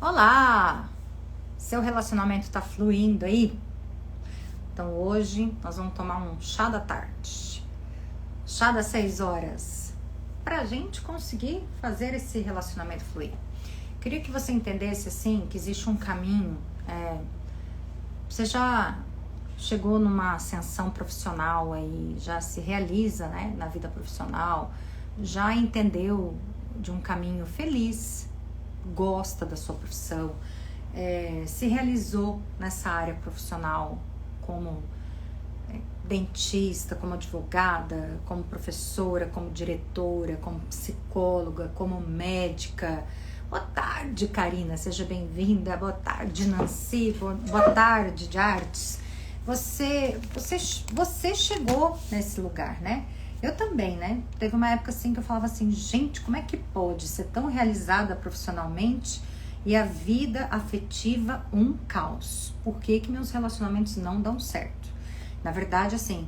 Olá! Seu relacionamento tá fluindo aí? Então hoje nós vamos tomar um chá da tarde, chá das 6 horas, pra gente conseguir fazer esse relacionamento fluir. Queria que você entendesse assim que existe um caminho. Você já chegou numa ascensão profissional aí, já se realiza, né, na vida profissional, já entendeu de um caminho feliz, gosta da sua profissão, se realizou nessa área profissional como dentista, como advogada, como professora, como diretora, como psicóloga, como médica. Boa tarde, Karina, seja bem-vinda. Boa tarde, Nancy. Boa tarde, de artes. Você chegou nesse lugar, né? Eu também, né? Teve uma época assim que eu falava assim, gente, como é que pode ser tão realizada profissionalmente e a vida afetiva um caos? Por que que meus relacionamentos não dão certo? Na verdade, assim,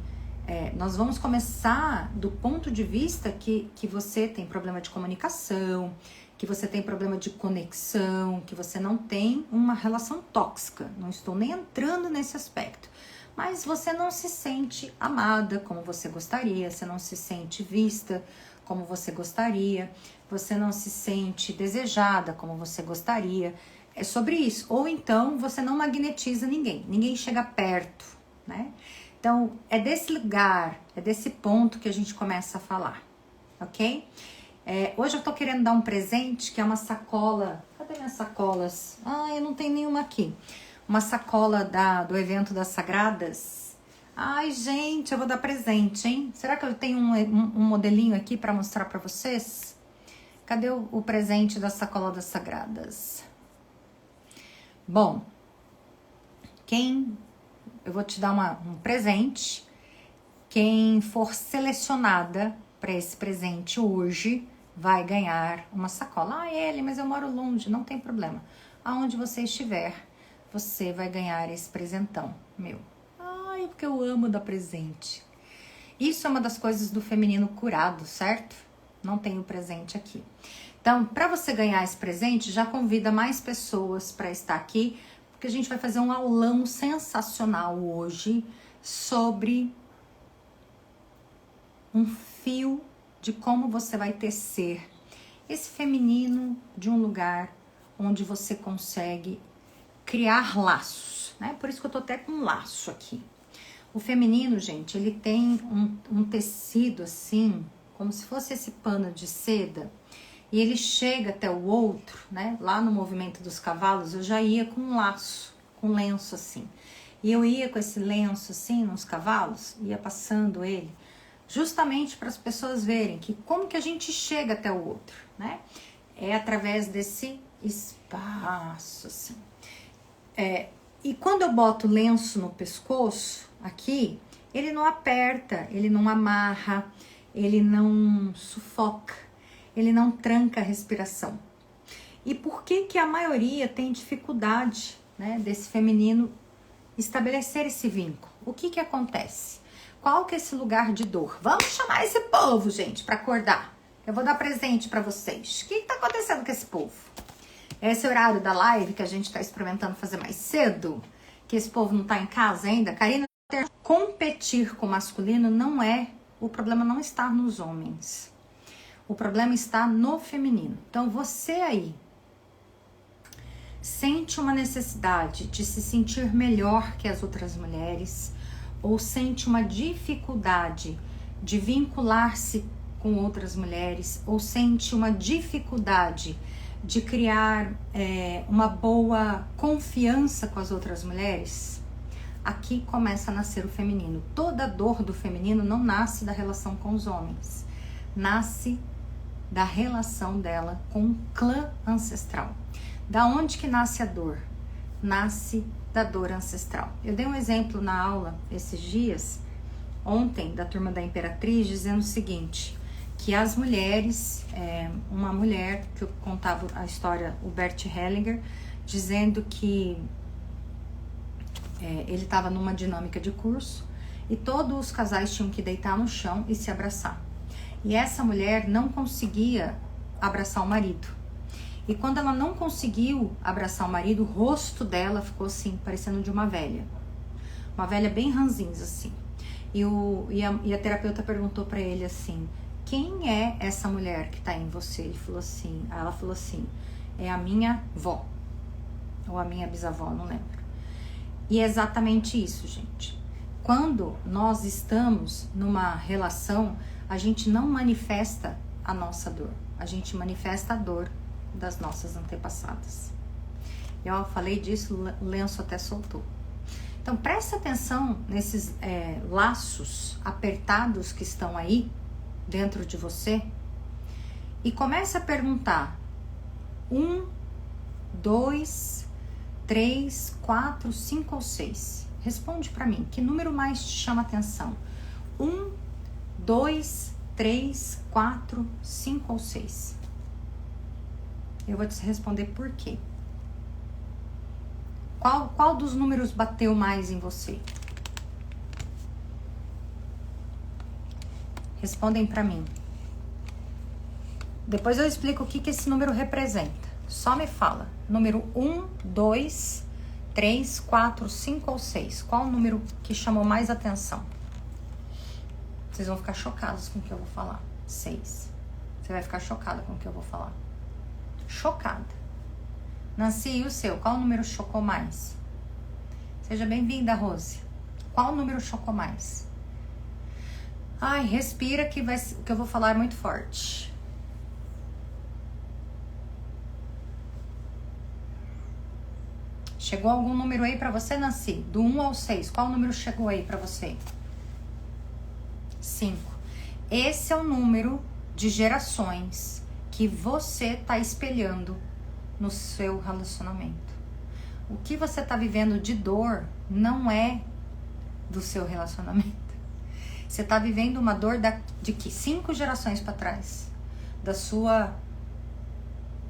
nós vamos começar do ponto de vista que você tem problema de comunicação, que você tem problema de conexão, que você não tem uma relação tóxica. Não estou nem entrando nesse aspecto. Mas você não se sente amada como você gostaria, você não se sente vista como você gostaria, você não se sente desejada como você gostaria. É sobre isso. Ou então você não magnetiza ninguém chega perto, né? Então é desse lugar, é desse ponto que a gente começa a falar, ok? Hoje eu tô querendo dar um presente que é uma sacola. Cadê minhas sacolas? Eu não tenho nenhuma aqui. Uma sacola do evento das Sagradas. Ai, gente, eu vou dar presente, hein? Será que eu tenho um modelinho aqui para mostrar para vocês? Cadê o presente da sacola das Sagradas? Bom, eu vou te dar um presente. Quem for selecionada para esse presente hoje vai ganhar uma sacola. Ele, mas eu moro longe, não tem problema. Aonde você estiver, você vai ganhar esse presentão meu. Porque eu amo dar presente. Isso é uma das coisas do feminino curado, certo? Não tenho presente aqui. Então, para você ganhar esse presente, já convida mais pessoas para estar aqui, porque a gente vai fazer um aulão sensacional hoje sobre um fio de como você vai tecer esse feminino de um lugar onde você consegue criar laços, né? Por isso que eu tô até com um laço aqui. O feminino, gente, ele tem um tecido assim, como se fosse esse pano de seda, e ele chega até o outro, né? Lá no movimento dos cavalos, eu já ia com um laço, com um lenço assim. E eu ia com esse lenço assim nos cavalos, ia passando ele, justamente para as pessoas verem que como que a gente chega até o outro, né? É através desse espaço assim. E quando eu boto o lenço no pescoço, aqui, ele não aperta, ele não amarra, ele não sufoca, ele não tranca a respiração. E por que a maioria tem dificuldade, né, desse feminino estabelecer esse vínculo? O que acontece? Qual que é esse lugar de dor? Vamos chamar esse povo, gente, para acordar. Eu vou dar presente para vocês. O que tá acontecendo com esse povo? Esse horário da live que a gente tá experimentando fazer mais cedo, que esse povo não tá em casa ainda. Karina, competir com o masculino o problema não está nos homens. O problema está no feminino. Então você aí sente uma necessidade de se sentir melhor que as outras mulheres, ou sente uma dificuldade de vincular-se com outras mulheres, ou sente uma dificuldade de criar uma boa confiança com as outras mulheres, aqui começa a nascer o feminino. Toda dor do feminino não nasce da relação com os homens, nasce da relação dela com o clã ancestral. Da onde que nasce a dor? Nasce da dor ancestral. Eu dei um exemplo na aula esses dias, ontem, da turma da Imperatriz, dizendo o seguinte, que as mulheres, uma mulher que eu contava a história, o Bert Hellinger, dizendo que ele estava numa dinâmica de curso e todos os casais tinham que deitar no chão e se abraçar. E essa mulher não conseguia abraçar o marido. E quando ela não conseguiu abraçar o marido, o rosto dela ficou assim, parecendo de uma velha. Uma velha bem ranzinza, assim. E a terapeuta perguntou pra ele assim, quem é essa mulher que tá em você? Ela falou assim, é a minha vó. Ou a minha bisavó, não lembro. E é exatamente isso, gente. Quando nós estamos numa relação, a gente não manifesta a nossa dor. A gente manifesta a dor das nossas antepassadas. Eu falei disso, o lenço até soltou. Então, presta atenção nesses laços apertados que estão aí dentro de você e comece a perguntar 1, 2, 3, 4, 5 ou 6. Responde pra mim, que número mais te chama atenção? 1, 2, 3, 4, 5 ou 6. Eu vou te responder por quê. Qual dos números bateu mais em você? Respondem pra mim. Depois eu explico o que esse número representa. Só me fala. Número 1, 2, 3, 4, 5 ou 6. Qual o número que chamou mais atenção? Vocês vão ficar chocados com o que eu vou falar. 6. Você vai ficar chocada com o que eu vou falar. Chocada. Nancy, e o seu? Qual número chocou mais? Seja bem-vinda, Rose. Qual número chocou mais? Ai, respira que o que eu vou falar é muito forte. Chegou algum número aí pra você, Nancy? Do 1 ao 6, qual número chegou aí pra você? 5. Esse é o número de gerações que você tá espelhando no seu relacionamento. O que você tá vivendo de dor não é do seu relacionamento. Você tá vivendo uma dor de que 5 gerações para trás, da sua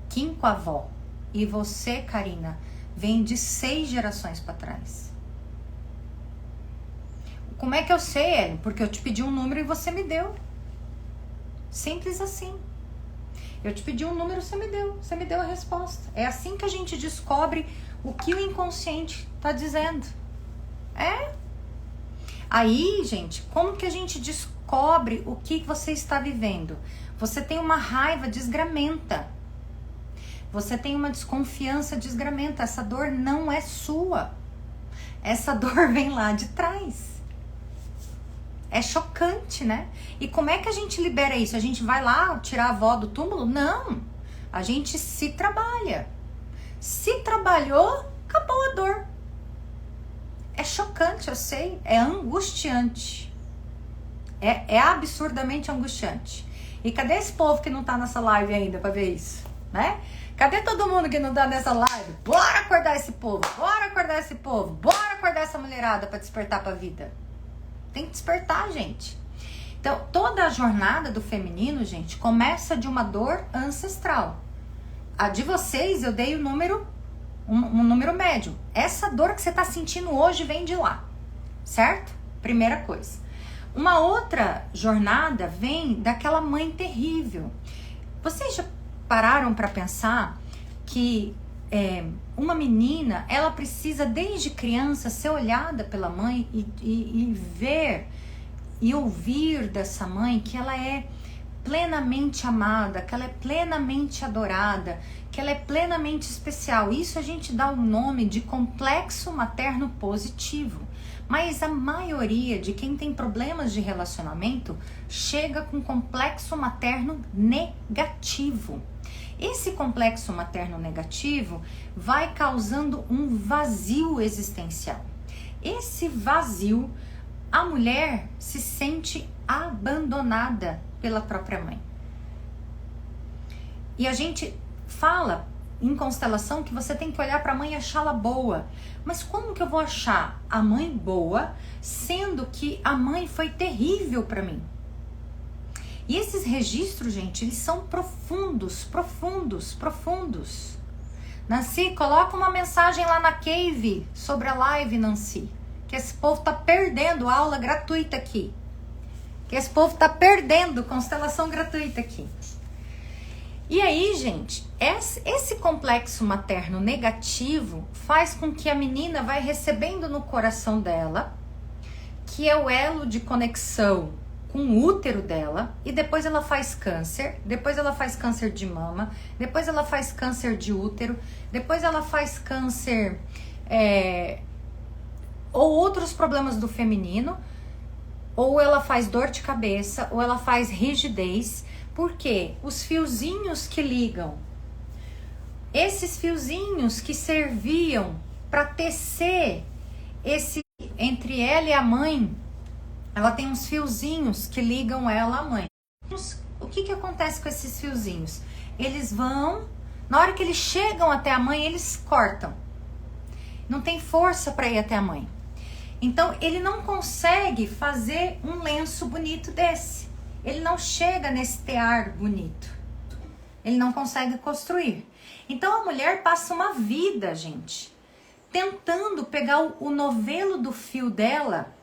quinquavó. E você, Karina, vem de 6 gerações para trás. Como é que eu sei, Ellen? Porque eu te pedi um número e você me deu. Simples assim. Eu te pedi um número, você me deu a resposta. É assim que a gente descobre o que o inconsciente tá dizendo. Aí, gente, como que a gente descobre o que você está vivendo? Você tem uma raiva desgramenta. Você tem uma desconfiança desgramenta. Essa dor não é sua. Essa dor vem lá de trás. É chocante, né? E como é que a gente libera isso? A gente vai lá tirar a avó do túmulo? Não. A gente se trabalha. Se trabalhou, acabou a dor. É chocante, eu sei. É angustiante. É absurdamente angustiante. E cadê esse povo que não tá nessa live ainda pra ver isso? Né? Cadê todo mundo que não tá nessa live? Bora acordar esse povo. Bora acordar esse povo. Bora acordar essa mulherada pra despertar pra vida. Tem que despertar, gente. Então, toda a jornada do feminino, gente, começa de uma dor ancestral. A de vocês, eu dei o número, um número médio. Essa dor que você tá sentindo hoje vem de lá, certo? Primeira coisa. Uma outra jornada vem daquela mãe terrível. Vocês já pararam para pensar que uma menina, ela precisa desde criança ser olhada pela mãe e ver e ouvir dessa mãe que ela é plenamente amada, que ela é plenamente adorada, que ela é plenamente especial. Isso a gente dá o nome de complexo materno positivo. Mas a maioria de quem tem problemas de relacionamento chega com complexo materno negativo. Esse complexo materno negativo vai causando um vazio existencial. Esse vazio, a mulher se sente abandonada pela própria mãe. E a gente fala em constelação que você tem que olhar para a mãe e achá-la boa. Mas como que eu vou achar a mãe boa, sendo que a mãe foi terrível para mim? E esses registros, gente, eles são profundos, profundos, profundos. Nancy, coloca uma mensagem lá na Cave sobre a live, Nancy. Que esse povo tá perdendo aula gratuita aqui. Que esse povo tá perdendo constelação gratuita aqui. E aí, gente, esse complexo materno negativo faz com que a menina vai recebendo no coração dela, que é o elo de conexão com o útero dela, e depois ela faz câncer, depois ela faz câncer de mama, depois ela faz câncer de útero, depois ela faz câncer ou outros problemas do feminino, ou ela faz dor de cabeça, ou ela faz rigidez, porque os fiozinhos que ligam, esses fiozinhos que serviam para tecer esse entre ela e a mãe, ela tem uns fiozinhos que ligam ela à mãe. O que acontece com esses fiozinhos? Eles vão, na hora que eles chegam até a mãe, eles cortam. Não tem força para ir até a mãe. Então, ele não consegue fazer um lenço bonito desse. Ele não chega nesse tear bonito. Ele não consegue construir. Então, a mulher passa uma vida, gente, tentando pegar o novelo do fio dela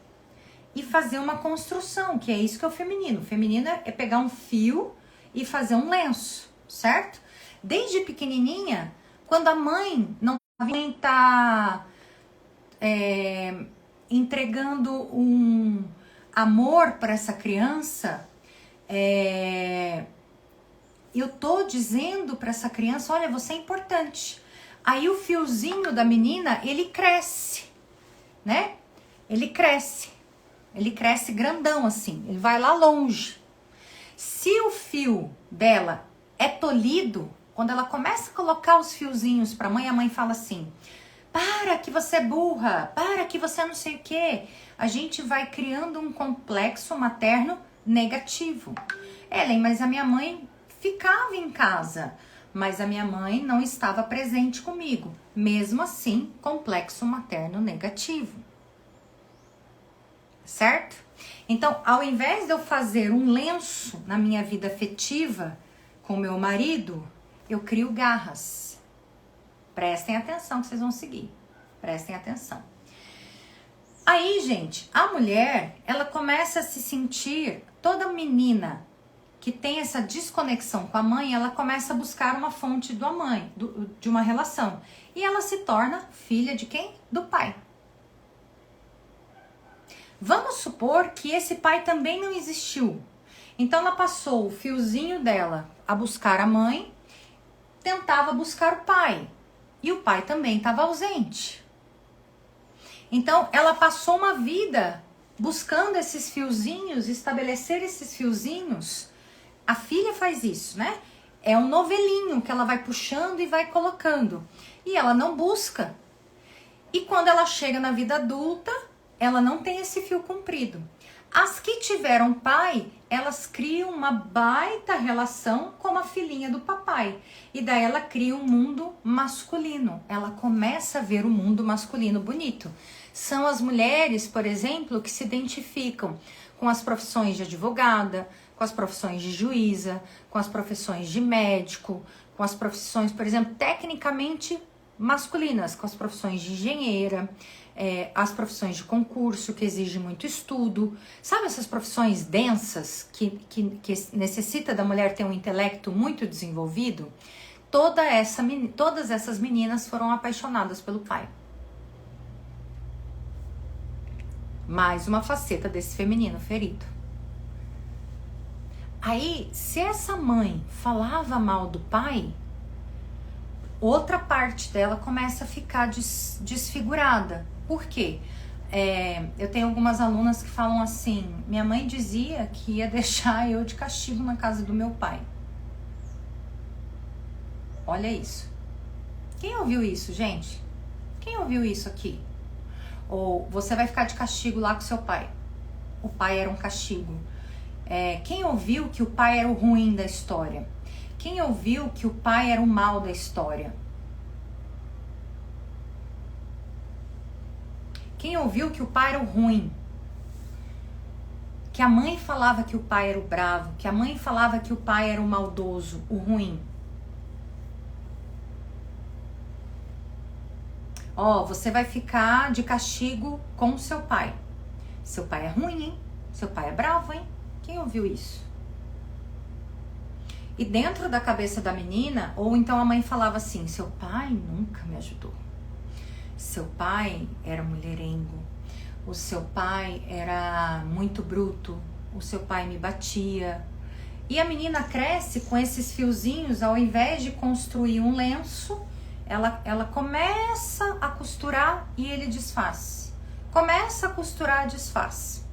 e fazer uma construção, que é isso que é o feminino. O feminino é pegar um fio e fazer um lenço, certo? Desde pequenininha, quando a mãe não tá entregando um amor para essa criança, eu tô dizendo para essa criança, olha, você é importante. Aí o fiozinho da menina, ele cresce, né? Ele cresce grandão assim, ele vai lá longe. Se o fio dela é tolhido, quando ela começa a colocar os fiozinhos pra mãe, a mãe fala assim, para que você é burra, para que você não sei o quê. A gente vai criando um complexo materno negativo. Ellen, mas a minha mãe ficava em casa, mas a minha mãe não estava presente comigo. Mesmo assim, complexo materno negativo. Certo? Então, ao invés de eu fazer um lenço na minha vida afetiva com meu marido, eu crio garras. Prestem atenção que vocês vão seguir. Prestem atenção. Aí, gente, a mulher, ela começa a se sentir, toda menina que tem essa desconexão com a mãe, ela começa a buscar uma fonte de uma relação. E ela se torna filha de quem? Do pai. Vamos supor que esse pai também não existiu. Então ela passou o fiozinho dela a buscar a mãe, tentava buscar o pai. E o pai também estava ausente. Então ela passou uma vida buscando esses fiozinhos, estabelecer esses fiozinhos. A filha faz isso, né? É um novelinho que ela vai puxando e vai colocando. E ela não busca. E quando ela chega na vida adulta, ela não tem esse fio comprido. As que tiveram pai, elas criam uma baita relação com a filhinha do papai. E daí ela cria um mundo masculino. Ela começa a ver o mundo masculino bonito. São as mulheres, por exemplo, que se identificam com as profissões de advogada, com as profissões de juíza, com as profissões de médico, com as profissões, por exemplo, tecnicamente masculinas, com as profissões de engenheira, as profissões de concurso, que exigem muito estudo. Sabe essas profissões densas que necessita da mulher ter um intelecto muito desenvolvido? Todas essas meninas foram apaixonadas pelo pai. Mais uma faceta desse feminino ferido. Aí, se essa mãe falava mal do pai, outra parte dela começa a ficar desfigurada. Por quê? Eu tenho algumas alunas que falam assim, minha mãe dizia que ia deixar eu de castigo na casa do meu pai. Olha isso. Quem ouviu isso, gente? Quem ouviu isso aqui? Ou você vai ficar de castigo lá com seu pai. O pai era um castigo. Quem ouviu que o pai era o ruim da história? Quem ouviu que o pai era o mal da história? Quem ouviu que o pai era o ruim? Que a mãe falava que o pai era o bravo, que a mãe falava que o pai era o maldoso, o ruim. Você vai ficar de castigo com o seu pai. Seu pai é ruim, hein? Seu pai é bravo, hein? Quem ouviu isso? E dentro da cabeça da menina, ou então a mãe falava assim, seu pai nunca me ajudou. Seu pai era mulherengo. O seu pai era muito bruto. O seu pai me batia. E a menina cresce com esses fiozinhos, ao invés de construir um lenço, ela começa a costurar e ele desfaz. Começa a costurar e desfaz.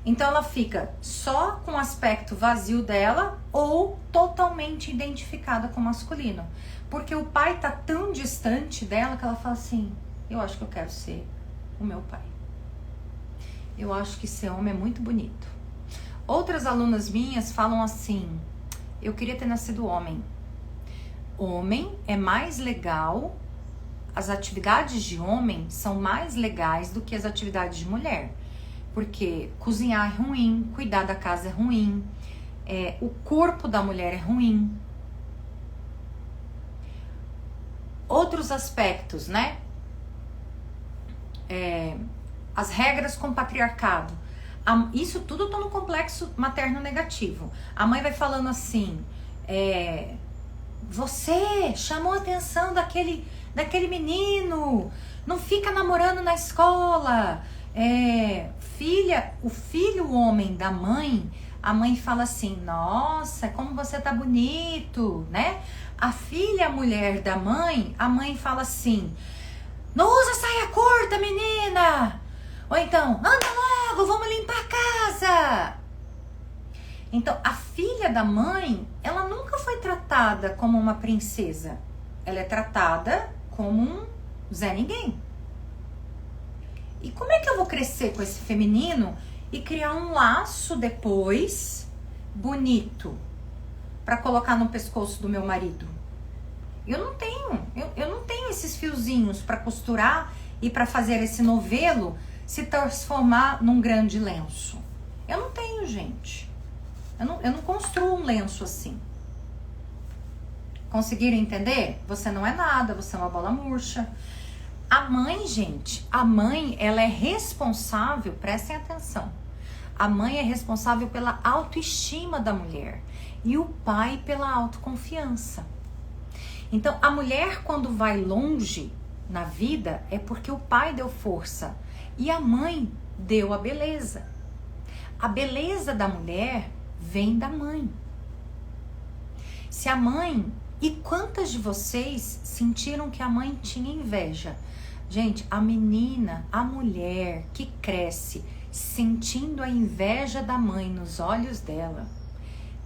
Então ela fica só com o aspecto vazio dela ou totalmente identificada com o masculino. Porque o pai tá tão distante dela que ela fala assim, eu acho que eu quero ser o meu pai. Eu acho que ser homem é muito bonito. Outras alunas minhas falam assim, eu queria ter nascido homem. Homem é mais legal, as atividades de homem são mais legais do que as atividades de mulher. Porque cozinhar é ruim, cuidar da casa é ruim, o corpo da mulher é ruim. Outros aspectos, né? As regras com o patriarcado. Isso tudo tá no complexo materno negativo. A mãe vai falando assim, você chamou a atenção daquele menino, não fica namorando na escola. O filho homem da mãe, a mãe fala assim, nossa, como você tá bonito, né? A filha mulher da mãe, a mãe fala assim, não usa saia curta, menina! Ou então, anda logo, vamos limpar a casa! Então, a filha da mãe, ela nunca foi tratada como uma princesa. Ela é tratada como um Zé Ninguém. E como é que eu vou crescer com esse feminino e criar um laço depois bonito para colocar no pescoço do meu marido? Eu não tenho esses fiozinhos para costurar e para fazer esse novelo se transformar num grande lenço. Eu não tenho, gente. Eu não construo um lenço assim. Conseguiram entender? Você não é nada, você é uma bola murcha. A mãe, gente, ela é responsável, prestem atenção. A mãe é responsável pela autoestima da mulher e o pai pela autoconfiança. Então, a mulher quando vai longe na vida é porque o pai deu força e a mãe deu a beleza. A beleza da mulher vem da mãe. Se a mãe... E quantas de vocês sentiram que a mãe tinha inveja? Gente, a menina, a mulher que cresce sentindo a inveja da mãe nos olhos dela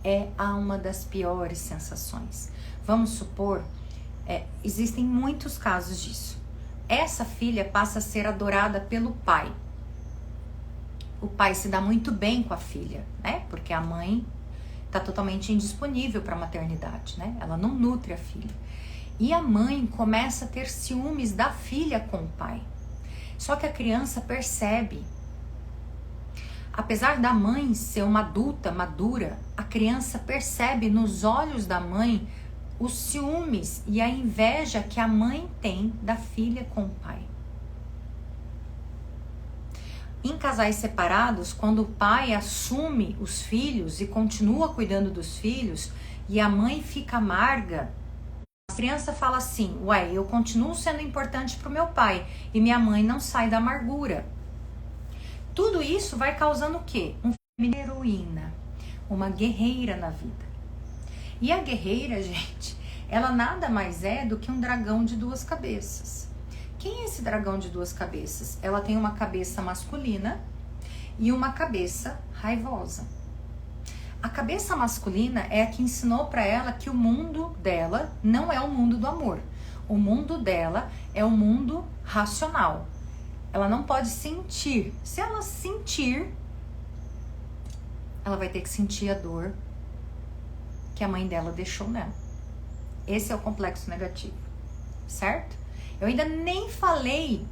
é uma das piores sensações. Vamos supor, existem muitos casos disso. Essa filha passa a ser adorada pelo pai. O pai se dá muito bem com a filha, né? Porque a mãe está totalmente indisponível para a maternidade, né? Ela não nutre a filha. E a mãe começa a ter ciúmes da filha com o pai. Só que a criança percebe. Apesar da mãe ser uma adulta madura, a criança percebe nos olhos da mãe os ciúmes e a inveja que a mãe tem da filha com o pai. Em casais separados, quando o pai assume os filhos e continua cuidando dos filhos e a mãe fica amarga, a criança fala assim, ué, eu continuo sendo importante para o meu pai e minha mãe não sai da amargura. Tudo isso vai causando o quê? Uma heroína, uma guerreira na vida. E a guerreira, gente, ela nada mais é do que um dragão de duas cabeças. Quem é esse dragão de duas cabeças? Ela tem uma cabeça masculina e uma cabeça raivosa. A cabeça masculina é a que ensinou para ela que o mundo dela não é o mundo do amor. O mundo dela é o mundo racional. Ela não pode sentir. Se ela sentir, ela vai ter que sentir a dor que a mãe dela deixou nela. Esse é o complexo negativo, certo? Eu ainda nem falei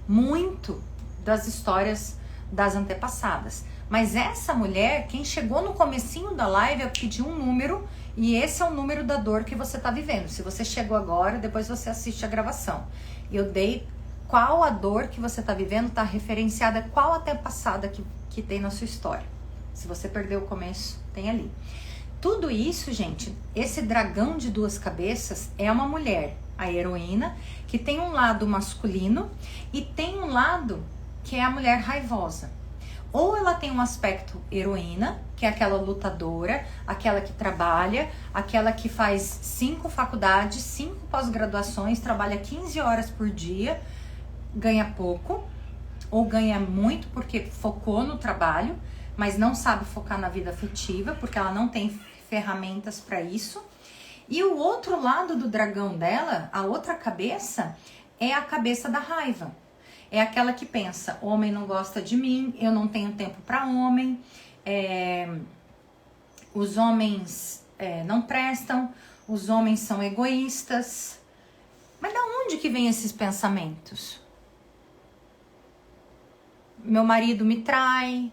muito das histórias das antepassadas. Mas essa mulher, quem chegou no comecinho da live, eu pedi um número e esse é o número da dor que você está vivendo. Se você chegou agora, depois você assiste a gravação. Eu dei qual a dor que você está vivendo, está referenciada, qual antepassada que tem na sua história. Se você perdeu o começo, tem ali. Tudo isso, gente, esse dragão de duas cabeças é uma mulher, a heroína, que tem um lado masculino e tem um lado que é a mulher raivosa. Ou ela tem um aspecto heroína, que é aquela lutadora, aquela que trabalha, aquela que faz 5 faculdades, 5 pós-graduações, trabalha 15 horas por dia, ganha pouco, ou ganha muito porque focou no trabalho, mas não sabe focar na vida afetiva, porque ela não tem ferramentas para isso. E o outro lado do dragão dela, a outra cabeça, é a cabeça da raiva. É aquela que pensa, homem não gosta de mim, eu não tenho tempo para homem, os homens não prestam, os homens são egoístas. Mas da onde que vem esses pensamentos? Meu marido me trai,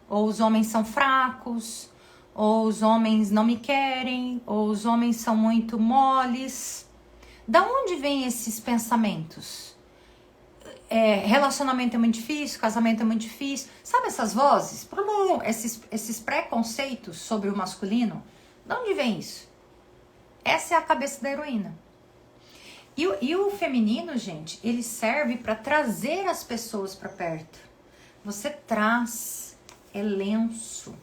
ou os homens são fracos, ou os homens não me querem, ou os homens são muito moles. Da onde vem esses pensamentos? Relacionamento é muito difícil, casamento é muito difícil. Sabe essas vozes? Esses preconceitos sobre o masculino? De onde vem isso? Essa é a cabeça da heroína. E o feminino, gente, ele serve para trazer as pessoas para perto. Você traz, é lenço,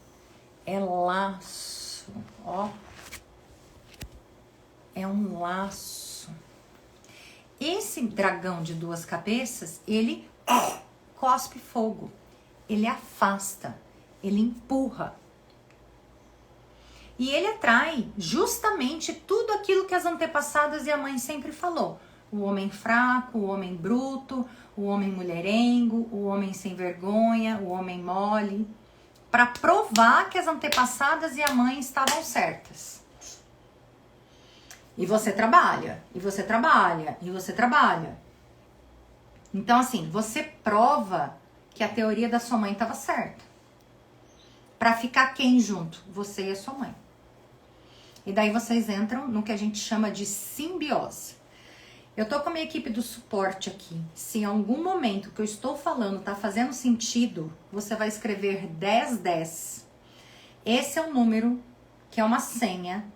é laço, ó. É um laço. Esse dragão de duas cabeças, ele cospe fogo, ele afasta, ele empurra. E ele atrai justamente tudo aquilo que as antepassadas e a mãe sempre falou. O homem fraco, o homem bruto, o homem mulherengo, o homem sem vergonha, o homem mole. Para provar que as antepassadas e a mãe estavam certas. E você trabalha, e você trabalha, e você trabalha. Então, assim, você prova que a teoria da sua mãe estava certa. Para ficar quem junto? Você e a sua mãe. E daí vocês entram no que a gente chama de simbiose. Eu tô com a minha equipe do suporte aqui. Se em algum momento que eu estou falando tá fazendo sentido, você vai escrever 1010. Esse é um número que é uma senha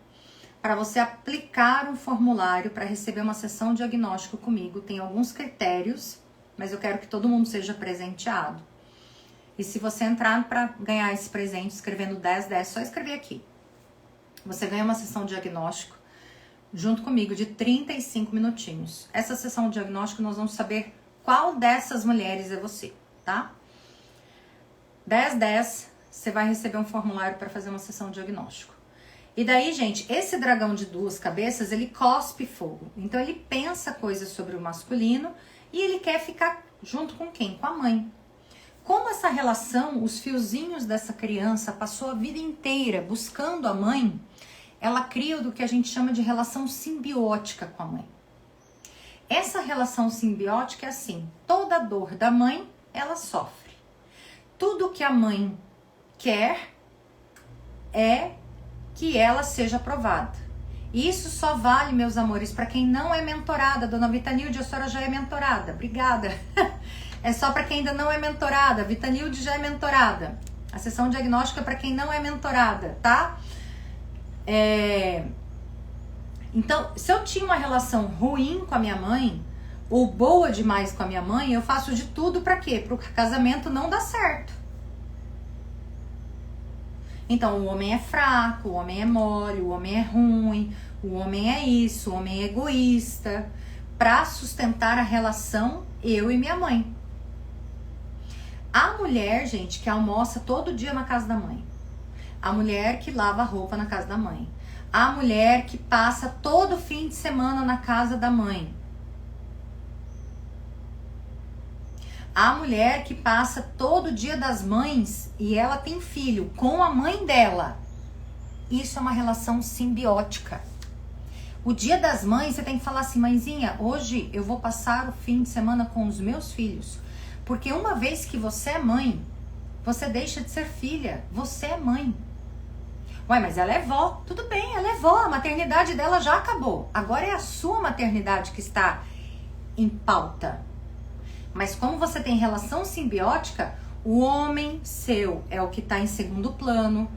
para você aplicar um formulário para receber uma sessão de diagnóstico comigo. Tem alguns critérios, mas eu quero que todo mundo seja presenteado. E se você entrar para ganhar esse presente escrevendo 1010, só escrever aqui. Você ganha uma sessão de diagnóstico junto comigo de 35 minutinhos. Essa sessão de diagnóstico nós vamos saber qual dessas mulheres é você, tá? 1010, você vai receber um formulário para fazer uma sessão de diagnóstico. E daí, gente, esse dragão de duas cabeças, ele cospe fogo. Então, ele pensa coisas sobre o masculino e ele quer ficar junto com quem? Com a mãe. Como essa relação, os fiozinhos dessa criança passou a vida inteira buscando a mãe, ela cria o que a gente chama de relação simbiótica com a mãe. Essa relação simbiótica é assim, toda dor da mãe, ela sofre. Tudo que a mãe quer é que ela seja aprovada. E isso só vale, meus amores, para quem não é mentorada. Dona Vitanilde, a senhora já é mentorada. Obrigada. É só para quem ainda não é mentorada. A Vitanilde já é mentorada. A sessão diagnóstica é para quem não é mentorada, tá? Então, se eu tinha uma relação ruim com a minha mãe, ou boa demais com a minha mãe, eu faço de tudo para quê? Para o casamento não dar certo. Então, o homem é fraco, o homem é mole, o homem é ruim, o homem é isso, o homem é egoísta, para sustentar a relação eu e minha mãe. A mulher, gente, que almoça todo dia na casa da mãe. A mulher que lava a roupa na casa da mãe. A mulher que passa todo fim de semana na casa da mãe. A mulher que passa todo dia das mães e ela tem filho com a mãe dela. Isso é uma relação simbiótica. O dia das mães, você tem que falar assim, mãezinha, hoje eu vou passar o fim de semana com os meus filhos. Porque uma vez que você é mãe, você deixa de ser filha. Você é mãe. Ué, mas ela é vó. Tudo bem, ela é vó. A maternidade dela já acabou. Agora é a sua maternidade que está em pauta. Mas como você tem relação simbiótica, O homem seu é o que está em segundo plano.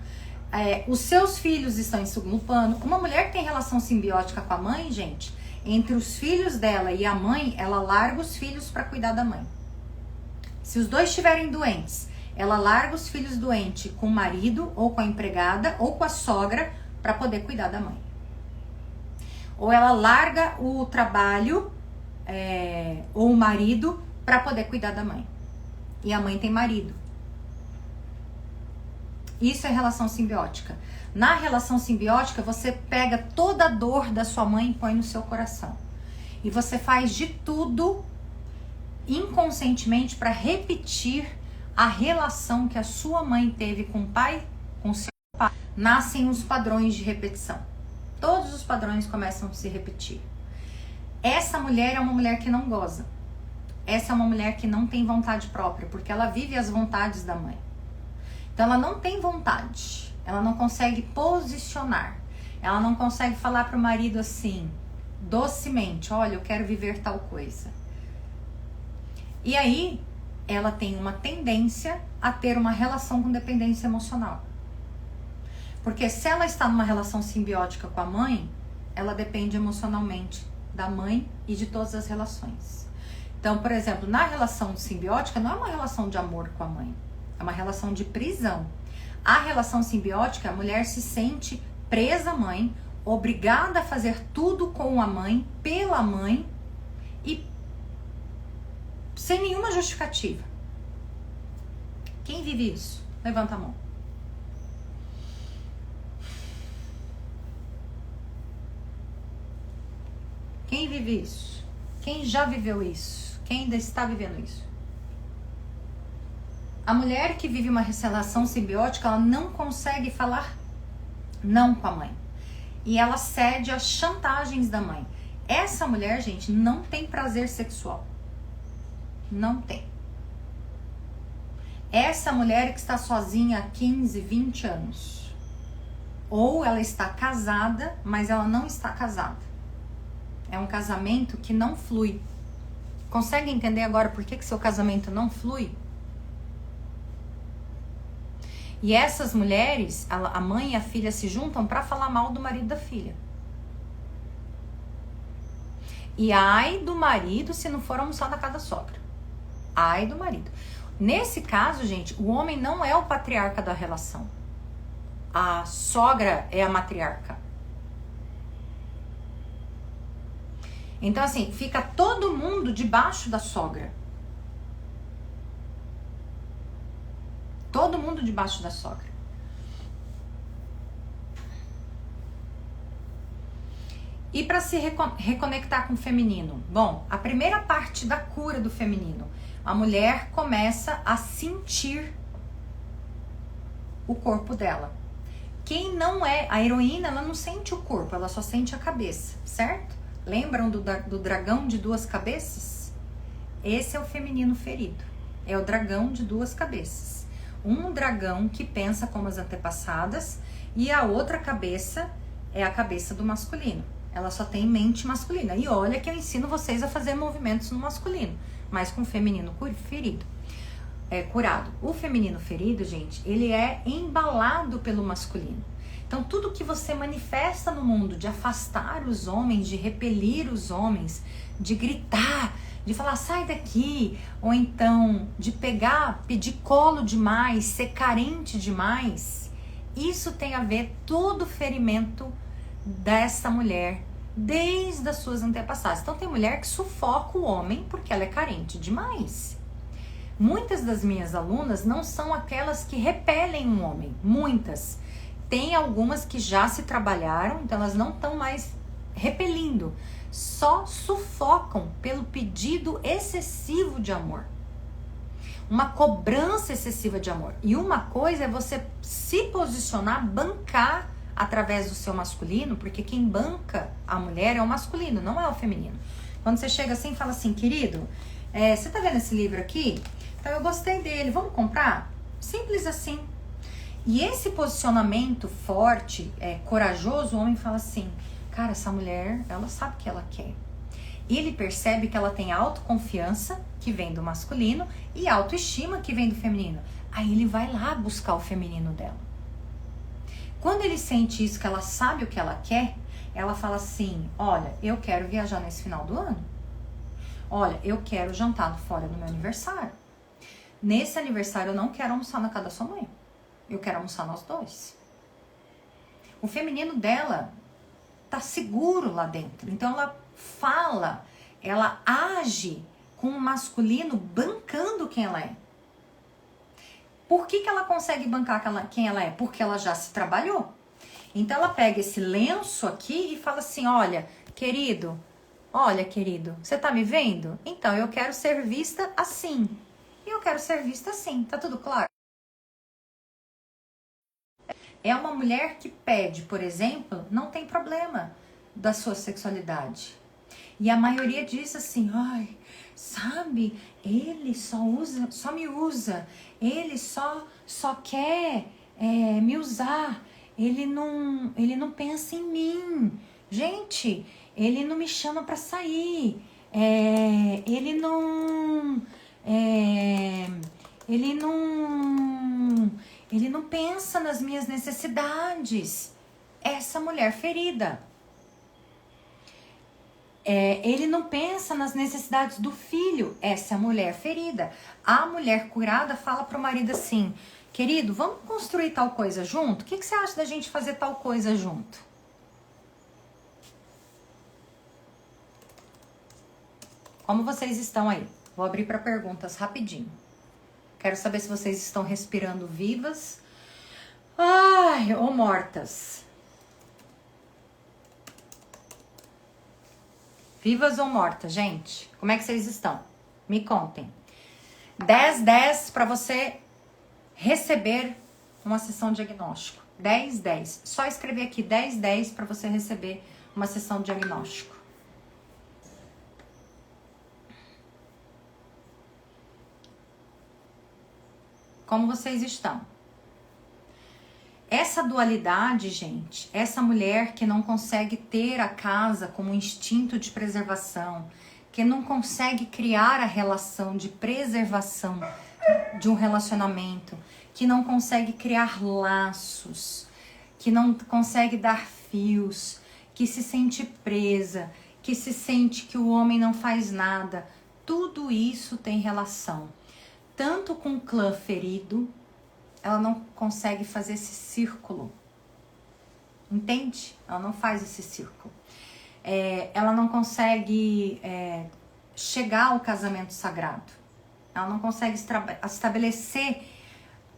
Os seus filhos estão em segundo plano. Uma mulher que tem relação simbiótica com a mãe, gente, entre os filhos dela e a mãe, ela larga os filhos para cuidar da mãe. Se os dois estiverem doentes, ela larga os filhos doentes com o marido, ou com a empregada, ou com a sogra, para poder cuidar da mãe. Ou ela larga o trabalho, ou o marido, para poder cuidar da mãe. E a mãe tem marido. Isso é relação simbiótica. Na relação simbiótica, você pega toda a dor da sua mãe e põe no seu coração. E você faz de tudo inconscientemente para repetir a relação que a sua mãe teve com o pai, com o seu pai. Nascem os padrões de repetição. Todos os padrões começam a se repetir. Essa mulher é uma mulher que não goza. Essa é uma mulher que não tem vontade própria, porque ela vive as vontades da mãe. Então ela não tem vontade, ela não consegue posicionar, ela não consegue falar para o marido assim, docemente, olha, eu quero viver tal coisa. E aí ela tem uma tendência a ter uma relação com dependência emocional. Porque se ela está numa relação simbiótica com a mãe, ela depende emocionalmente da mãe e de todas as relações. Então, por exemplo, na relação simbiótica não é uma relação de amor com a mãe. É uma relação de prisão. A relação simbiótica, a mulher se sente presa à mãe, obrigada a fazer tudo com a mãe, pela mãe e sem nenhuma justificativa. Quem vive isso? Levanta a mão. Quem vive isso? Quem já viveu isso? Quem ainda está vivendo isso? A mulher que vive uma relação simbiótica, ela não consegue falar não com a mãe. E ela cede às chantagens da mãe. Essa mulher, gente, não tem prazer sexual. Não tem. Essa mulher que está sozinha há 15, 20 anos. Ou ela está casada, mas ela não está casada. É um casamento que não flui. Consegue entender agora por que seu casamento não flui? E essas mulheres, a mãe e a filha se juntam para falar mal do marido da filha. E ai do marido se não for almoçar na casa da sogra. Ai do marido. Nesse caso, gente, o homem não é o patriarca da relação. A sogra é a matriarca. Então, assim, fica todo mundo debaixo da sogra. Todo mundo debaixo da sogra. E para se reconectar com o feminino? Bom, a primeira parte da cura do feminino, a mulher começa a sentir o corpo dela. Quem não é a heroína, ela não sente o corpo, ela só sente a cabeça, certo? Lembram do dragão de duas cabeças? Esse é o feminino ferido. É o dragão de duas cabeças. Um dragão que pensa como as antepassadas e a outra cabeça é a cabeça do masculino. Ela só tem mente masculina. E olha que eu ensino vocês a fazer movimentos no masculino, mas com o feminino ferido. Curado. O feminino ferido, gente, ele é embalado pelo masculino. Então, tudo que você manifesta no mundo de afastar os homens, de repelir os homens, de gritar, de falar, sai daqui, ou então de pedir colo demais, ser carente demais, isso tem a ver todo o ferimento dessa mulher, desde as suas antepassadas. Então, tem mulher que sufoca o homem porque ela é carente demais. Muitas das minhas alunas não são aquelas que repelem um homem, muitas. Tem algumas que já se trabalharam, então elas não estão mais repelindo, só sufocam pelo pedido excessivo de amor. Uma cobrança excessiva de amor. E uma coisa é você se posicionar, bancar através do seu masculino, porque quem banca a mulher é o masculino, não é o feminino. Quando você chega assim e fala assim, querido, você tá vendo esse livro aqui? Então eu gostei dele, vamos comprar? Simples assim. E esse posicionamento forte, corajoso, o homem fala assim, cara, essa mulher, ela sabe o que ela quer. Ele percebe que ela tem autoconfiança, que vem do masculino, e autoestima, que vem do feminino. Aí ele vai lá buscar o feminino dela. Quando ele sente isso, que ela sabe o que ela quer, ela fala assim, olha, eu quero viajar nesse final do ano. Olha, eu quero jantar fora no meu aniversário. Nesse aniversário eu não quero almoçar na casa da sua mãe. Eu quero almoçar nós dois. O feminino dela tá seguro lá dentro. Então ela fala, ela age com o masculino bancando quem ela é. Por que ela consegue bancar quem ela é? Porque ela já se trabalhou. Então ela pega esse lenço aqui e fala assim, olha, querido, você tá me vendo? Então eu quero ser vista assim. E eu quero ser vista assim, tá tudo claro? É uma mulher que pede, por exemplo, não tem problema da sua sexualidade. E a maioria diz assim, ai, sabe, ele só me usa, ele só quer me usar, ele não pensa em mim. Gente, ele não me chama pra sair, ele não pensa nas minhas necessidades. Essa mulher ferida. Ele não pensa nas necessidades do filho. Essa é a mulher ferida. A mulher curada fala pro marido assim, querido, vamos construir tal coisa junto? O que você acha da gente fazer tal coisa junto? Como vocês estão aí? Vou abrir para perguntas rapidinho. Quero saber se vocês estão respirando vivas, ou mortas. Vivas ou mortas, gente? Como é que vocês estão? Me contem. 10-10 para você receber uma sessão de diagnóstico. 10-10. Só escrever aqui 10-10 para você receber uma sessão de diagnóstico. Como vocês estão? Essa dualidade, gente, essa mulher que não consegue ter a casa como um instinto de preservação, que não consegue criar a relação de preservação de um relacionamento, que não consegue criar laços, que não consegue dar fios, que se sente presa, que se sente que o homem não faz nada, tudo isso tem relação. Tanto com o clã ferido, ela não consegue fazer esse círculo. Entende? Ela não faz esse círculo. Ela não consegue chegar ao casamento sagrado. Ela não consegue estabelecer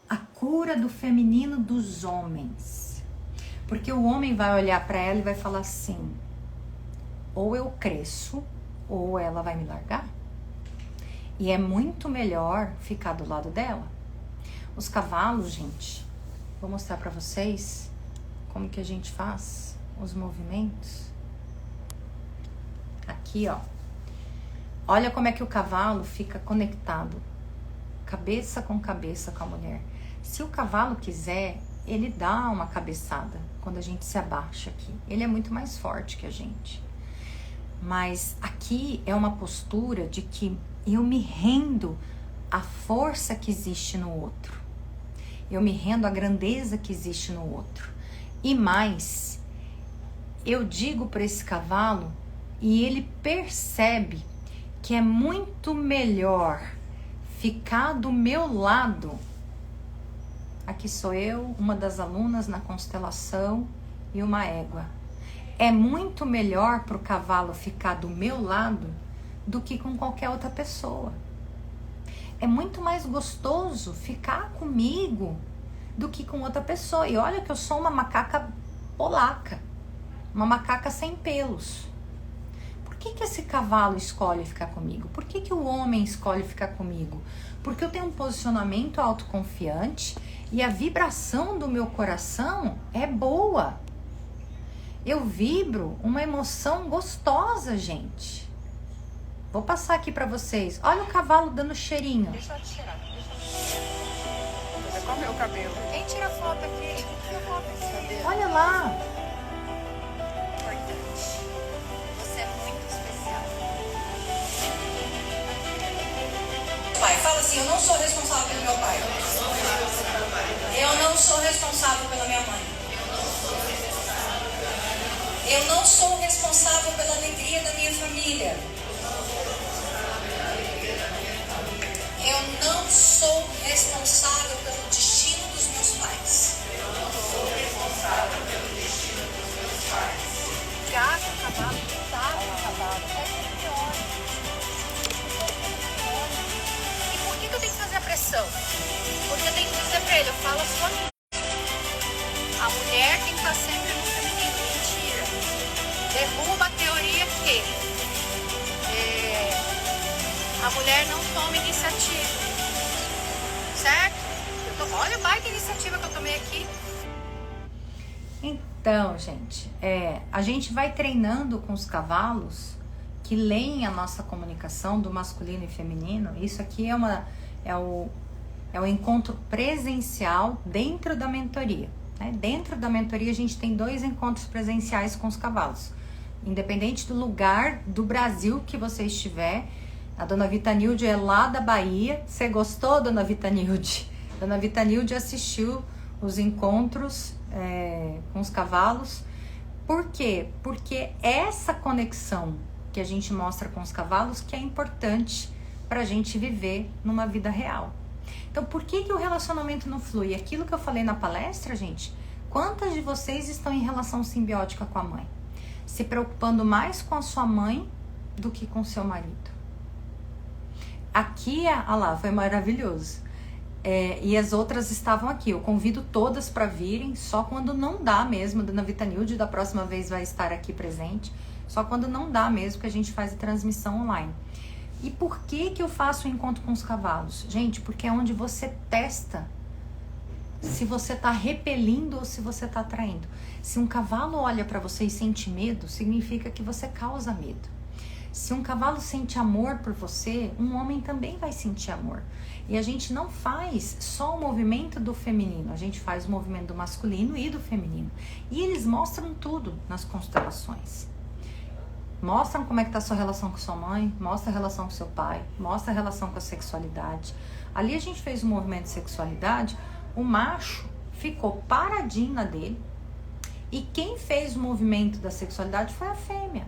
a cura do feminino dos homens. Porque o homem vai olhar para ela e vai falar assim, ou eu cresço, ou ela vai me largar. E é muito melhor ficar do lado dela. Os cavalos, gente, vou mostrar pra vocês como que a gente faz os movimentos. Aqui, ó. Olha como é que o cavalo fica conectado, cabeça com a mulher. Se o cavalo quiser, ele dá uma cabeçada quando a gente se abaixa aqui. Ele é muito mais forte que a gente. Mas aqui é uma postura de que eu me rendo à força que existe no outro. Eu me rendo à grandeza que existe no outro. E mais, eu digo para esse cavalo e ele percebe que é muito melhor ficar do meu lado. Aqui sou eu, uma das alunas na constelação e uma égua. É muito melhor para o cavalo ficar do meu lado do que com qualquer outra pessoa. É muito mais gostoso ficar comigo do que com outra pessoa. E olha que eu sou uma macaca polaca, uma macaca sem pelos. Por que esse cavalo escolhe ficar comigo? Por que o homem escolhe ficar comigo? Porque eu tenho um posicionamento autoconfiante e a vibração do meu coração é boa. Eu vibro uma emoção gostosa, gente. Vou passar aqui pra vocês. Olha o cavalo dando cheirinho. Deixa eu tirar. Você comeu o cabelo. Quem tira foto aqui? Tira foto aqui. Olha lá. Importante. Você é muito especial. Fala assim, eu não sou responsável pelo meu pai. Eu não sou responsável pela minha mãe. Eu não sou responsável pela alegria da minha família. Eu não sou responsável pelo destino dos meus pais. Gato, cavalo, cavalo. E por que eu tenho que fazer a pressão? Porque eu tenho que dizer pra ele, eu falo a sua língua. A mulher tem que estar sempre no feminino. Mentira. Derruba a teoria que a mulher não toma iniciativa. Certo? Olha a baita iniciativa que eu tomei aqui. Então, gente, a gente vai treinando com os cavalos que leem a nossa comunicação do masculino e feminino. Isso aqui é o encontro presencial dentro da mentoria. Né? Dentro da mentoria a gente tem 2 encontros presenciais com os cavalos. Independente do lugar do Brasil que você estiver, a Dona Vitanilde é lá da Bahia. Você gostou, Dona Vitanilde? Dona Vitanilde assistiu os encontros com os cavalos. Por quê? Porque essa conexão que a gente mostra com os cavalos que é importante para a gente viver numa vida real. Então, por que o relacionamento não flui? Aquilo que eu falei na palestra, gente, quantas de vocês estão em relação simbiótica com a mãe? Se preocupando mais com a sua mãe do que com o seu marido. Aqui, olha lá, foi maravilhoso. E as outras estavam aqui. Eu convido todas para virem, só quando não dá mesmo. Dona Vitanilde da próxima vez vai estar aqui presente. Só quando não dá mesmo que a gente faz a transmissão online. E por que eu faço o encontro com os cavalos? Gente, porque é onde você testa se você está repelindo ou se você está atraindo. Se um cavalo olha para você e sente medo, significa que você causa medo. Se um cavalo sente amor por você, um homem também vai sentir amor. E a gente não faz só o movimento do feminino, a gente faz o movimento do masculino e do feminino. E eles mostram tudo nas constelações. Mostram como é que está a sua relação com sua mãe, mostra a relação com seu pai, mostra a relação com a sexualidade. Ali a gente fez um movimento de sexualidade, o macho ficou paradinho na dele e quem fez o movimento da sexualidade foi a fêmea.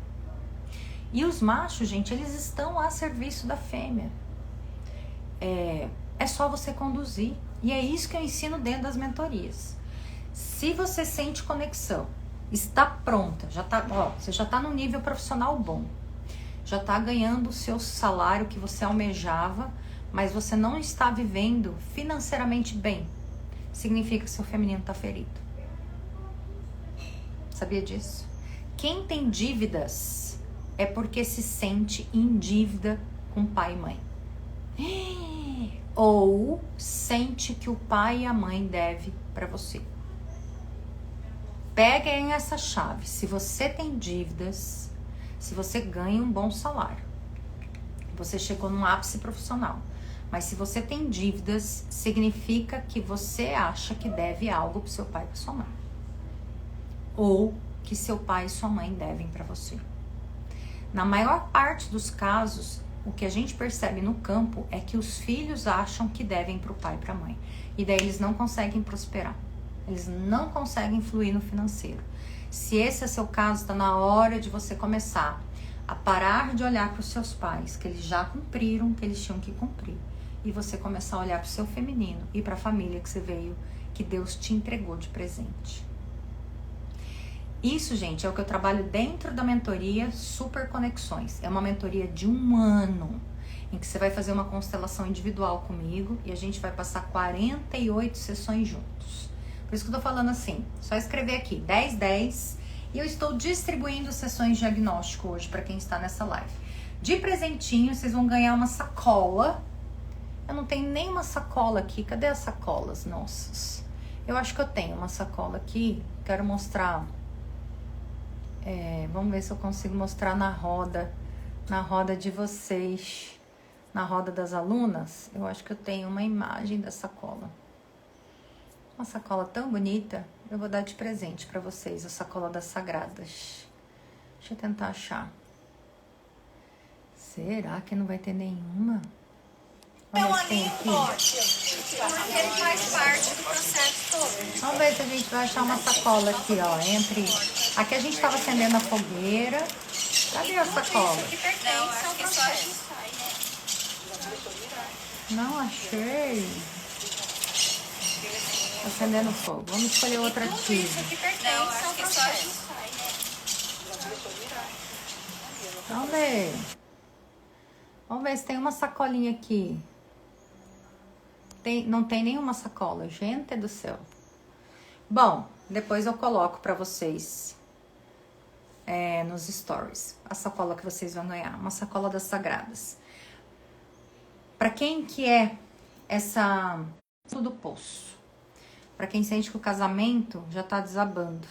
E os machos, gente, eles estão a serviço da fêmea. É só você conduzir. E é isso que eu ensino dentro das mentorias. Se você sente conexão, está pronta, você já está no nível profissional bom, já está ganhando o seu salário que você almejava, mas você não está vivendo financeiramente bem, significa que seu feminino está ferido. Sabia disso? Quem tem dívidas é porque se sente em dívida com pai e mãe. Ou sente que o pai e a mãe devem para você. Peguem essa chave. Se você tem dívidas, se você ganha um bom salário, você chegou num ápice profissional, mas se você tem dívidas, significa que você acha que deve algo para seu pai e para sua mãe. Ou que seu pai e sua mãe devem para você. Na maior parte dos casos, o que a gente percebe no campo é que os filhos acham que devem para o pai e para a mãe. E daí eles não conseguem prosperar. Eles não conseguem fluir no financeiro. Se esse é seu caso, está na hora de você começar a parar de olhar para os seus pais, que eles já cumpriram, que eles tinham que cumprir. E você começar a olhar para o seu feminino e para a família que você veio, que Deus te entregou de presente. Isso, gente, é o que eu trabalho dentro da mentoria Super Conexões. É uma mentoria de 1 ano, em que você vai fazer uma constelação individual comigo e a gente vai passar 48 sessões juntos. Por isso que eu tô falando assim, só escrever aqui, 1010, e eu estou distribuindo sessões de diagnóstico hoje para quem está nessa live. De presentinho, vocês vão ganhar uma sacola. Eu não tenho nenhuma sacola aqui, cadê as sacolas nossas? Eu acho que eu tenho uma sacola aqui, quero mostrar. Vamos ver se eu consigo mostrar na roda de vocês, na roda das alunas. Eu acho que eu tenho uma imagem da sacola. Uma sacola tão bonita, eu vou dar de presente para vocês, a sacola das sagradas. Deixa eu tentar achar. Será que não vai ter nenhuma? Vamos ver se tem aqui. Porque ele faz parte do processo todo. Vamos ver se a gente vai achar uma sacola aqui, ó. Entre. Aqui a gente tava acendendo a fogueira. Cadê a sacola? Isso que pertence ao processo. Não achei. Acendendo fogo. Vamos escolher outra Isso ativo. que pertence ao processo. Vamos ver. Vamos ver se tem uma sacolinha aqui. Não tem nenhuma sacola. Gente do céu. Bom, depois eu coloco pra vocês nos stories a sacola que vocês vão ganhar. Uma sacola das sagradas. Pra quem que é essa do poço? Pra quem sente que o casamento já tá desabando.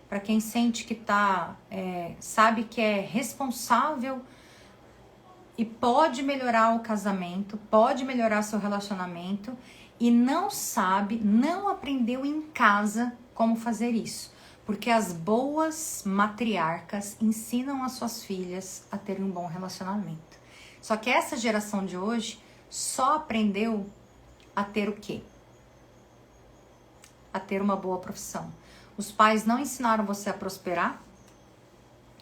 Pra quem sente que sabe que é responsável e pode melhorar o casamento, pode melhorar seu relacionamento e não sabe, não aprendeu em casa como fazer isso. Porque as boas matriarcas ensinam as suas filhas a terem um bom relacionamento. Só que essa geração de hoje só aprendeu a ter o quê? A ter uma boa profissão. Os pais não ensinaram você a prosperar.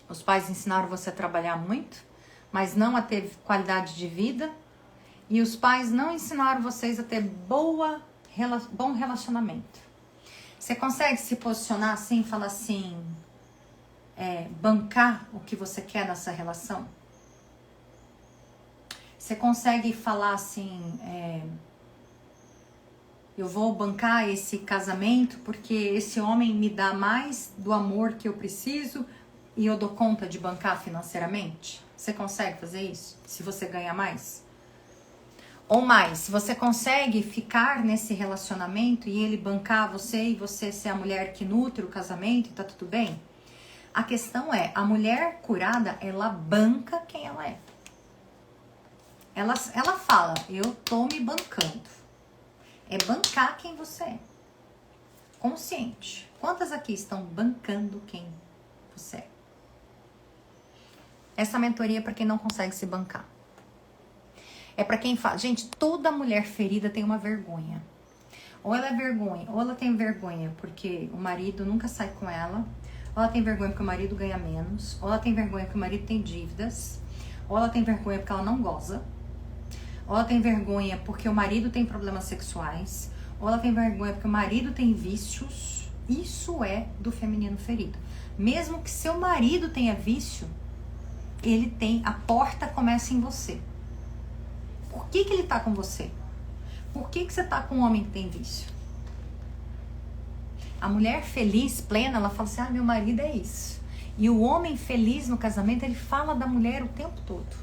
Os pais ensinaram você a trabalhar muito, mas não a ter qualidade de vida. E os pais não ensinaram vocês a ter bom relacionamento. Você consegue se posicionar assim e falar assim, bancar o que você quer nessa relação? Você consegue falar assim, eu vou bancar esse casamento porque esse homem me dá mais do amor que eu preciso e eu dou conta de bancar financeiramente? Você consegue fazer isso? Se você ganha mais? Ou mais, se você consegue ficar nesse relacionamento e ele bancar você e você ser a mulher que nutre o casamento e tá tudo bem? A questão é, a mulher curada, ela banca quem ela é. Ela fala, eu tô me bancando. É bancar quem você é. Consciente. Quantas aqui estão bancando quem você é? Essa mentoria é para quem não consegue se bancar. É para quem fala, gente, toda mulher ferida tem uma vergonha. Ou ela é vergonha, ou ela tem vergonha porque o marido nunca sai com ela, ou ela tem vergonha porque o marido ganha menos, ou ela tem vergonha porque o marido tem dívidas, ou ela tem vergonha porque ela não goza, ou ela tem vergonha porque o marido tem problemas sexuais, ou ela tem vergonha porque o marido tem vícios. Isso é do feminino ferido. Mesmo que seu marido tenha vício, a porta começa em você. Por que ele tá com você? Por que você tá com um homem que tem vício? A mulher feliz, plena, ela fala assim, meu marido é isso. E o homem feliz no casamento, ele fala da mulher o tempo todo.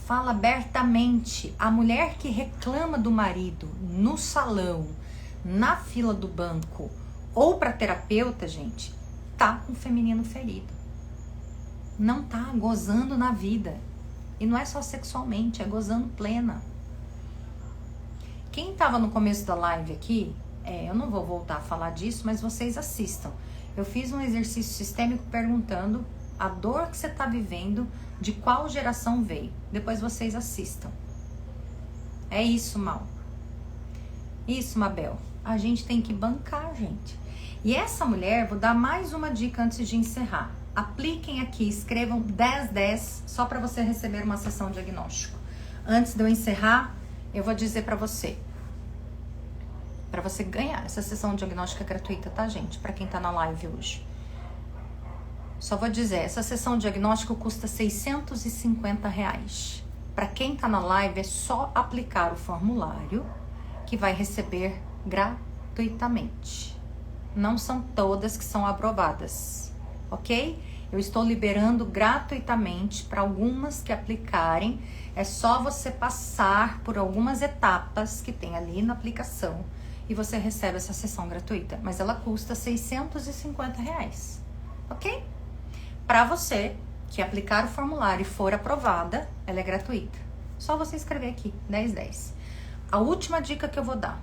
Fala abertamente. A mulher que reclama do marido no salão, na fila do banco ou pra terapeuta, gente, tá com o feminino ferido. Não tá gozando na vida. E não é só sexualmente, é gozando plena. Quem tava no começo da live aqui, eu não vou voltar a falar disso, mas vocês assistam. Eu fiz um exercício sistêmico perguntando a dor que você tá vivendo, de qual geração veio. Depois vocês assistam. É isso, Mal. Isso, Mabel. A gente tem que bancar, gente. E essa mulher, vou dar mais uma dica antes de encerrar. Apliquem aqui, escrevam 1010 só para você receber uma sessão diagnóstico. Antes de eu encerrar, eu vou dizer para você ganhar essa sessão diagnóstica gratuita, tá, gente? Para quem tá na live hoje. Só vou dizer, essa sessão diagnóstica custa R$650. Para quem tá na live, é só aplicar o formulário que vai receber gratuitamente. Não são todas que são aprovadas. Ok? Eu estou liberando gratuitamente para algumas que aplicarem. É só você passar por algumas etapas que tem ali na aplicação e você recebe essa sessão gratuita. Mas ela custa R$650. Ok? Para você que aplicar o formulário e for aprovada, ela é gratuita. Só você escrever aqui, 1010. A última dica que eu vou dar.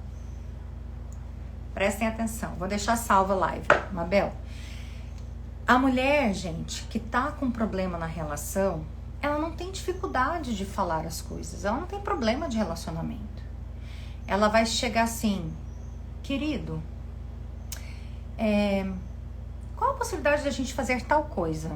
Prestem atenção. Vou deixar salva a live. Mabel. A mulher, gente, que tá com problema na relação, ela não tem dificuldade de falar as coisas, ela não tem problema de relacionamento. Ela vai chegar assim, querido, qual a possibilidade de a gente fazer tal coisa?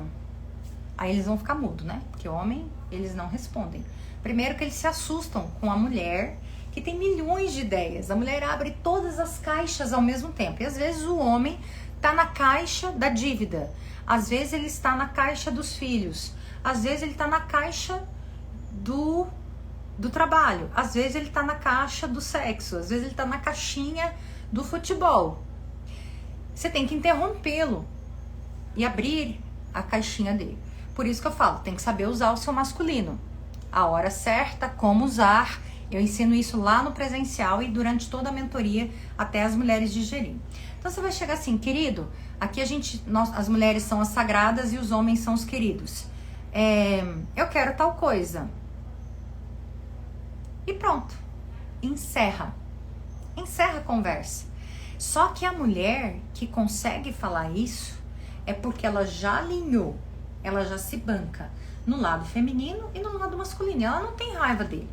Aí eles vão ficar mudos, né? Porque homem, eles não respondem. Primeiro que eles se assustam com a mulher que tem milhões de ideias. A mulher abre todas as caixas ao mesmo tempo. E às vezes o homem tá na caixa da dívida. Às vezes ele está na caixa dos filhos. Às vezes ele tá na caixa do trabalho. Às vezes ele tá na caixa do sexo. Às vezes ele tá na caixinha do futebol. Você tem que interrompê-lo e abrir a caixinha dele. Por isso que eu falo, tem que saber usar o seu masculino. A hora certa, como usar. Eu ensino isso lá no presencial e durante toda a mentoria até as mulheres digerirem. Então você vai chegar assim, querido, aqui as mulheres são as sagradas e os homens são os queridos. Eu quero tal coisa. E pronto. Encerra a conversa. Só que a mulher que consegue falar isso é porque ela já alinhou, ela já se banca no lado feminino e no lado masculino. Ela não tem raiva dele.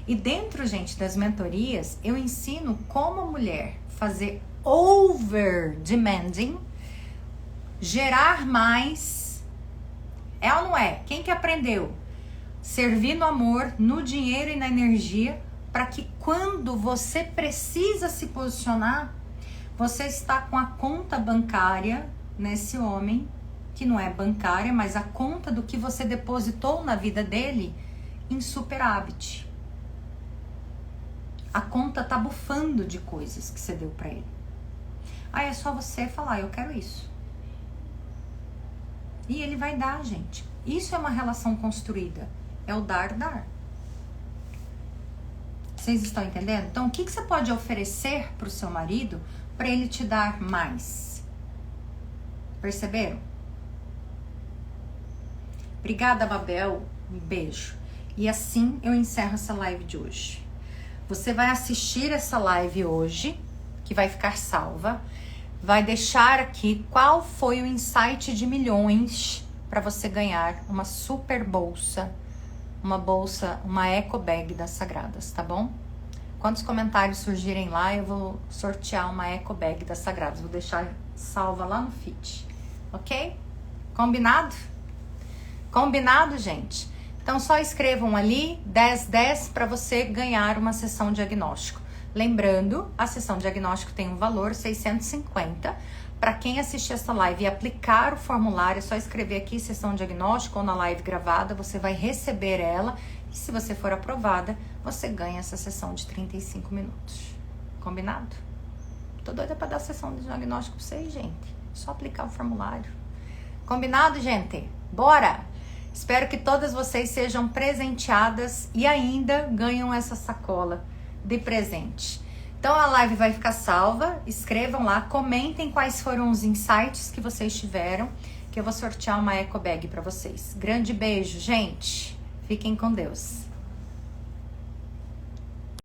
E dentro, gente, das mentorias, eu ensino como a mulher fazer over demanding, gerar mais. É ou não é? Quem que aprendeu? Servir no amor, no dinheiro e na energia, para que quando você precisa se posicionar, você está com a conta bancária nesse homem, que não é bancária, mas a conta do que você depositou na vida dele em superávit. A conta tá bufando de coisas que você deu para ele. Aí é só você falar, eu quero isso. E ele vai dar, gente. Isso é uma relação construída. É o dar. Vocês estão entendendo? Então, o que você pode oferecer pro seu marido para ele te dar mais? Perceberam? Obrigada, Babel. Um beijo. E assim eu encerro essa live de hoje. Você vai assistir essa live hoje, que vai ficar salva. Vai deixar aqui qual foi o insight de milhões para você ganhar uma super bolsa. Uma eco bag das Sagradas, tá bom? Quando os comentários surgirem lá, eu vou sortear uma eco bag das Sagradas. Vou deixar salva lá no feed, ok? Combinado? Combinado, gente? Então só escrevam ali 1010 para você ganhar uma sessão diagnóstico. Lembrando, a sessão diagnóstico tem um valor 650. Para quem assistir essa live e aplicar o formulário, é só escrever aqui sessão diagnóstico ou na live gravada, você vai receber ela. E se você for aprovada, você ganha essa sessão de 35 minutos. Combinado? Tô doida para dar sessão de diagnóstico para vocês, gente. Só aplicar o formulário. Combinado, gente? Bora! Espero que todas vocês sejam presenteadas e ainda ganham essa sacola de presente. Então a live vai ficar salva, escrevam lá, comentem quais foram os insights que vocês tiveram, que eu vou sortear uma eco bag para vocês. Grande beijo, gente. Fiquem com Deus.